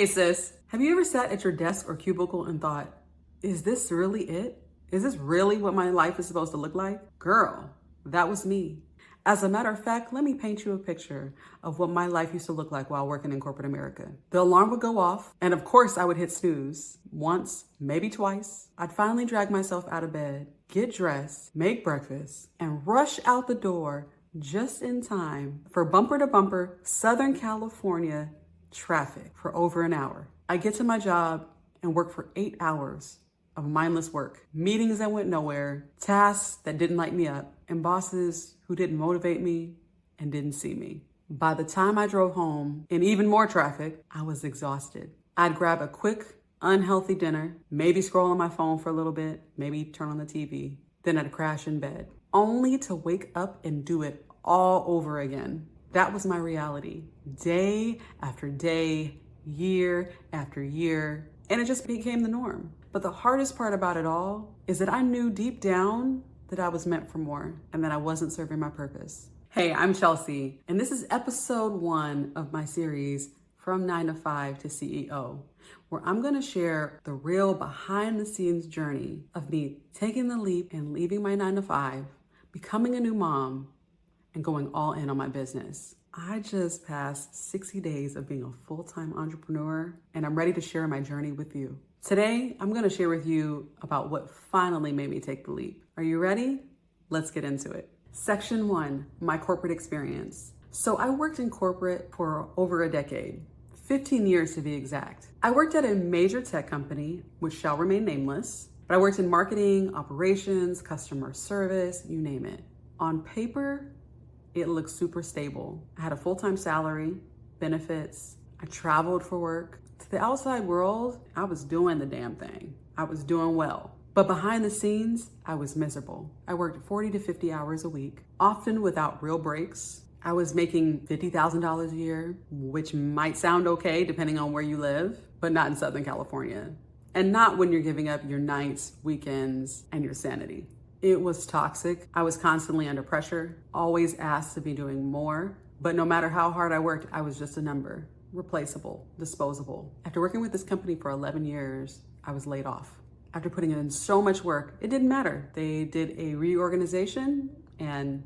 Hey sis, have you ever sat at your desk or cubicle and thought, is this really it? Is this really what my life is supposed to look like? Girl, that was me. As a matter of fact, let me paint you a picture of what my life used to look like while working in corporate America. The alarm would go off, and of course I would hit snooze once, maybe twice. I'd finally drag myself out of bed, get dressed, make breakfast, and rush out the door just in time for bumper to bumper Southern California traffic for over an hour. I get to my job and work for 8 hours of mindless work, meetings that went nowhere, tasks that didn't light me up, and bosses who didn't motivate me and didn't see me. By the time I drove home in even more traffic, I was exhausted. I'd grab a quick, unhealthy dinner, maybe scroll on my phone for a little bit, maybe turn on the TV, then I'd crash in bed, only to wake up and do it all over again. That was my reality, day after day, year after year, and it just became the norm. But the hardest part about it all is that I knew deep down that I was meant for more and that I wasn't serving my purpose. Hey, I'm Chelsea, and this is episode 1 of my series, From 9 to 5 to CEO, where I'm gonna share the real behind the scenes journey of me taking the leap and leaving my 9 to 5, becoming a new mom, and going all in on my business. I just passed 60 days of being a full-time entrepreneur, and I'm ready to share my journey with you. Today, I'm gonna share with you about what finally made me take the leap. Are you ready? Let's get into it. Section 1, my corporate experience. So I worked in corporate for over a decade, 15 years to be exact. I worked at a major tech company, which shall remain nameless, but I worked in marketing, operations, customer service, you name it. On paper, it looked super stable. I had a full-time salary, benefits, I traveled for work. To the outside world, I was doing the damn thing. I was doing well. But behind the scenes, I was miserable. I worked 40 to 50 hours a week, often without real breaks. I was making $50,000 a year, which might sound okay depending on where you live, but not in Southern California. And not when you're giving up your nights, weekends, and your sanity. It was toxic. I was constantly under pressure, always asked to be doing more. But no matter how hard I worked, I was just a number, replaceable, disposable. After working with this company for 11 years, I was laid off. After putting in so much work, it didn't matter. They did a reorganization and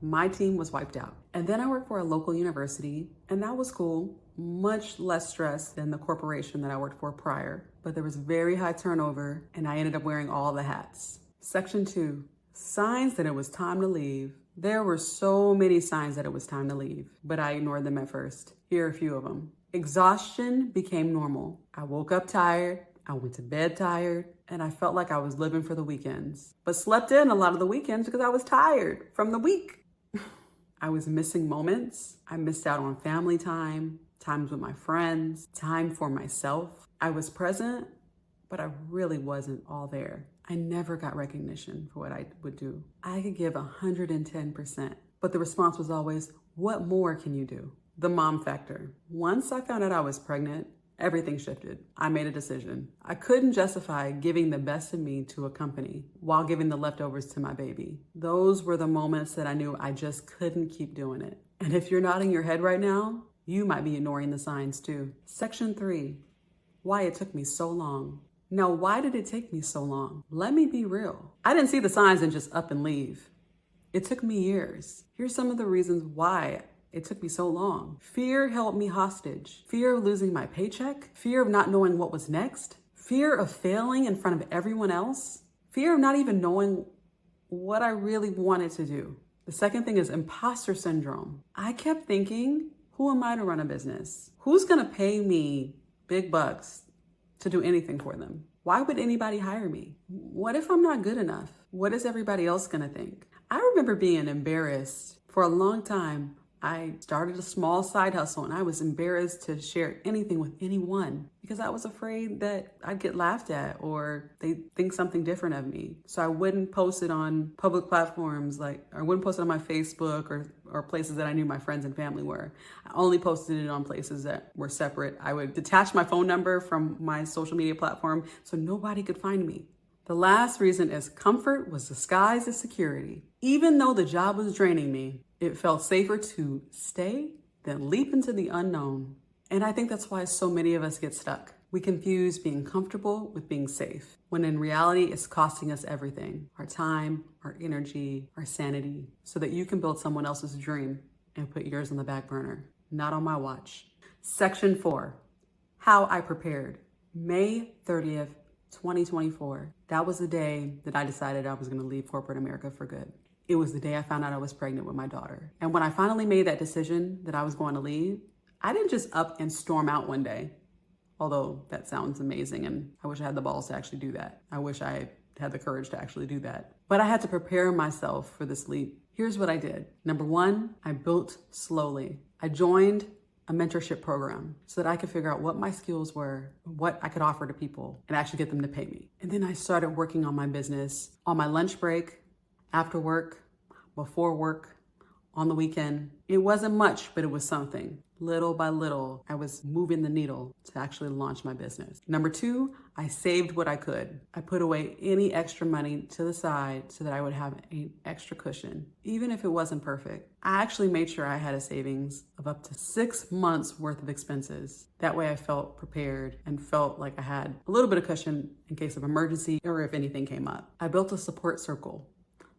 my team was wiped out. And then I worked for a local university, and that was cool. Much less stress than the corporation that I worked for prior. But there was very high turnover, and I ended up wearing all the hats. Section 2, signs that it was time to leave. There were so many signs that it was time to leave, but I ignored them at first. Here are a few of them. Exhaustion became normal. I woke up tired, I went to bed tired, and I felt like I was living for the weekends, but slept in a lot of the weekends because I was tired from the week. I was missing moments. I missed out on family time, times with my friends, time for myself. I was present, but I really wasn't all there. I never got recognition for what I would do. I could give 110%, but the response was always, what more can you do? The mom factor. Once I found out I was pregnant, everything shifted. I made a decision. I couldn't justify giving the best of me to a company while giving the leftovers to my baby. Those were the moments that I knew I just couldn't keep doing it. And if you're nodding your head right now, you might be ignoring the signs too. Section 3, why it took me so long. Now, why did it take me so long? Let me be real. I didn't see the signs and just up and leave. It took me years. Here's some of the reasons why it took me so long. Fear held me hostage. Fear of losing my paycheck. Fear of not knowing what was next. Fear of failing in front of everyone else. Fear of not even knowing what I really wanted to do. The second thing is imposter syndrome. I kept thinking, who am I to run a business? Who's gonna pay me big bucks to do anything for them? Why would anybody hire me? What if I'm not good enough? What is everybody else gonna think? I remember being embarrassed for a long time. I started a small side hustle and I was embarrassed to share anything with anyone because I was afraid that I'd get laughed at or they'd think something different of me. So I wouldn't post it on public platforms, I wouldn't post it on my Facebook or places that I knew my friends and family were. I only posted it on places that were separate. I would detach my phone number from my social media platform so nobody could find me. The last reason is comfort was disguised as security. Even though the job was draining me, it felt safer to stay than leap into the unknown. And I think that's why so many of us get stuck. We confuse being comfortable with being safe, when in reality, it's costing us everything: our time, our energy, our sanity, so that you can build someone else's dream and put yours on the back burner. Not on my watch. Section 4, how I prepared. May 30th, 2024. That was the day that I decided I was going to leave corporate America for good. It was the day I found out I was pregnant with my daughter. And when I finally made that decision that I was going to leave, I didn't just up and storm out one day. Although that sounds amazing, and I wish I had the balls to actually do that. I wish I had the courage to actually do that. But I had to prepare myself for this leap. Here's what I did. Number one, I built slowly. I joined a mentorship program so that I could figure out what my skills were, what I could offer to people, and actually get them to pay me. And then I started working on my business on my lunch break, after work, before work, on the weekend. It wasn't much, but it was something. Little by little, I was moving the needle to actually launch my business. Number two, I saved what I could. I put away any extra money to the side so that I would have an extra cushion, even if it wasn't perfect. I actually made sure I had a savings of up to 6 months worth of expenses. That way I felt prepared and felt like I had a little bit of cushion in case of emergency or if anything came up. I built a support circle.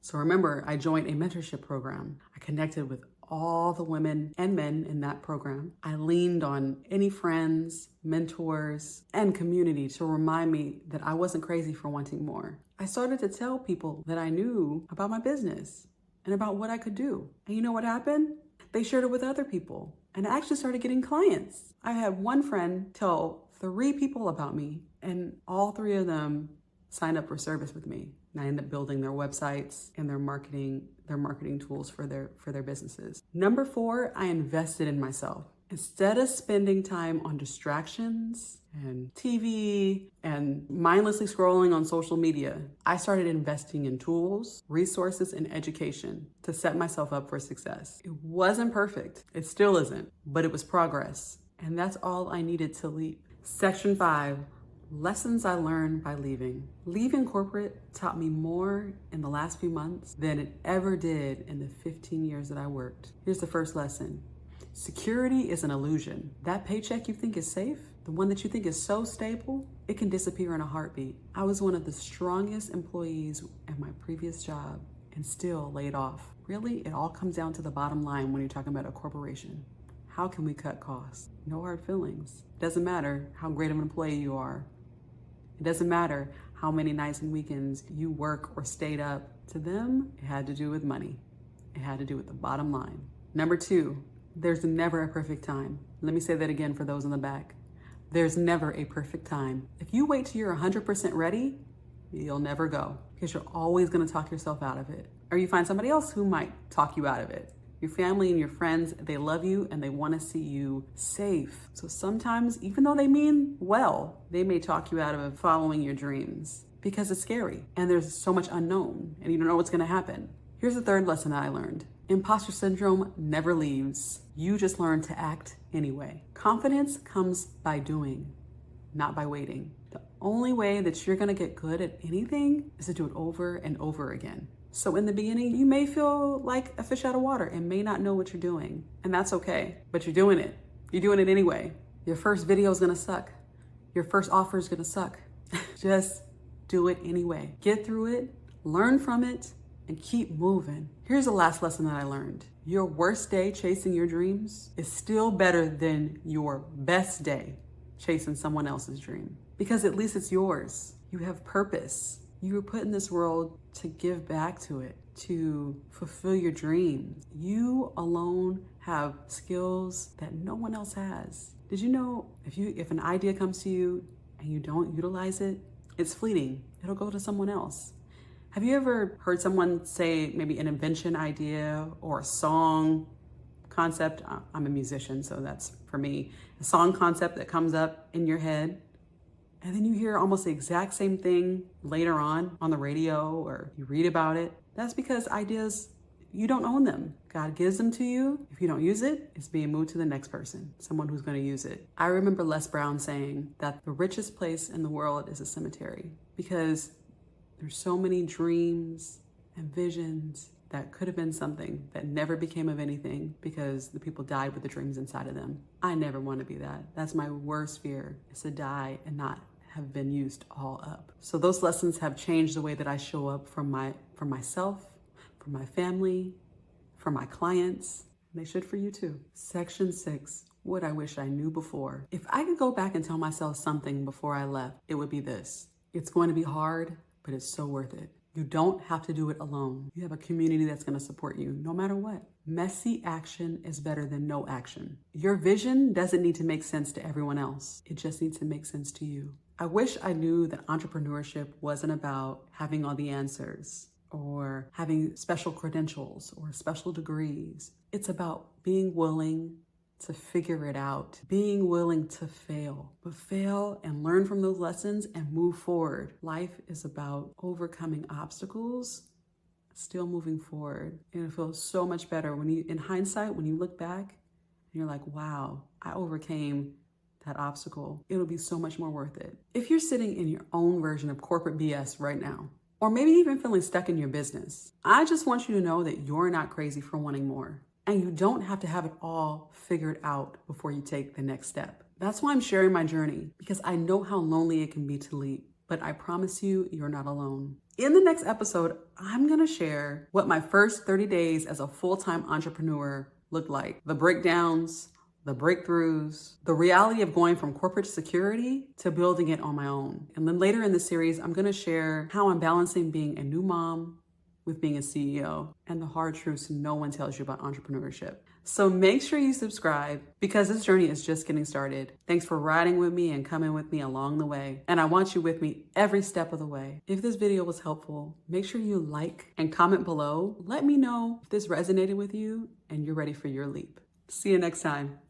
So remember, I joined a mentorship program. I connected with all the women and men in that program. I leaned on any friends, mentors, and community to remind me that I wasn't crazy for wanting more. I started to tell people that I knew about my business and about what I could do. And you know what happened? They shared it with other people, and I actually started getting clients. I had one friend tell 3 people about me, and all 3 of them signed up for service with me. And I ended up building their websites and their marketing tools for their businesses. Number 4, I invested in myself. Instead of spending time on distractions and TV and mindlessly scrolling on social media, I started investing in tools, resources, and education to set myself up for success. It wasn't perfect. It still isn't, but it was progress. And that's all I needed to leap. Section 5, lessons I learned by leaving. Leaving corporate taught me more in the last few months than it ever did in the 15 years that I worked. Here's the first lesson. Security is an illusion. That paycheck you think is safe, the one that you think is so stable, it can disappear in a heartbeat. I was one of the strongest employees at my previous job and still laid off. Really, it all comes down to the bottom line when you're talking about a corporation. How can we cut costs? No hard feelings. It doesn't matter how great of an employee you are. It doesn't matter how many nights and weekends you work or stayed up. To them, it had to do with money. It had to do with the bottom line. Number 2, there's never a perfect time. Let me say that again for those in the back. There's never a perfect time. If you wait till you're 100% ready, you'll never go because you're always going to talk yourself out of it. Or you find somebody else who might talk you out of it. Your family and your friends, they love you and they want to see you safe. So sometimes, even though they mean well, they may talk you out of following your dreams because it's scary and there's so much unknown and you don't know what's going to happen. Here's the third lesson that I learned. Imposter syndrome never leaves. You just learn to act anyway. Confidence comes by doing, not by waiting. The only way that you're going to get good at anything is to do it over and over again. So in the beginning, you may feel like a fish out of water and may not know what you're doing. And that's okay, but you're doing it. You're doing it anyway. Your first video is gonna suck. Your first offer is gonna suck. Just do it anyway. Get through it, learn from it, and keep moving. Here's the last lesson that I learned. Your worst day chasing your dreams is still better than your best day chasing someone else's dream. Because at least it's yours. You have purpose. You were put in this world to give back to it, to fulfill your dreams. You alone have skills that no one else has. Did you know if an idea comes to you and you don't utilize it, it's fleeting. It'll go to someone else. Have you ever heard someone say maybe an invention idea or a song concept? I'm a musician, so that's for me. A song concept that comes up in your head. And then you hear almost the exact same thing later on the radio or you read about it. That's because ideas, you don't own them. God gives them to you. If you don't use it, it's being moved to the next person, someone who's going to use it. I remember Les Brown saying that the richest place in the world is a cemetery because there's so many dreams and visions that could have been something that never became of anything because the people died with the dreams inside of them. I never want to be that. That's my worst fear, is to die and not have been used all up. So those lessons have changed the way that I show up for myself, for my family, for my clients. They should for you too. Section 6, what I wish I knew before. If I could go back and tell myself something before I left, it would be this. It's going to be hard, but it's so worth it. You don't have to do it alone. You have a community that's going to support you no matter what. Messy action is better than no action. Your vision doesn't need to make sense to everyone else. It just needs to make sense to you. I wish I knew that entrepreneurship wasn't about having all the answers or having special credentials or special degrees. It's about being willing to figure it out, being willing to fail, but fail and learn from those lessons and move forward. Life is about overcoming obstacles, still moving forward. And it feels so much better when you, in hindsight, when you look back and you're like, wow, I overcame that obstacle. It'll be so much more worth it. If you're sitting in your own version of corporate BS right now, or maybe even feeling stuck in your business, I just want you to know that you're not crazy for wanting more. And you don't have to have it all figured out before you take the next step. That's why I'm sharing my journey, because I know how lonely it can be to leap. But I promise you, you're not alone. In the next episode, I'm gonna share what my first 30 days as a full-time entrepreneur looked like. The breakdowns, the breakthroughs, the reality of going from corporate security to building it on my own. And then later in the series, I'm gonna share how I'm balancing being a new mom with being a CEO and the hard truths no one tells you about entrepreneurship. So make sure you subscribe, because this journey is just getting started. Thanks for riding with me and coming with me along the way. And I want you with me every step of the way. If this video was helpful, make sure you like and comment below. Let me know if this resonated with you and you're ready for your leap. See you next time.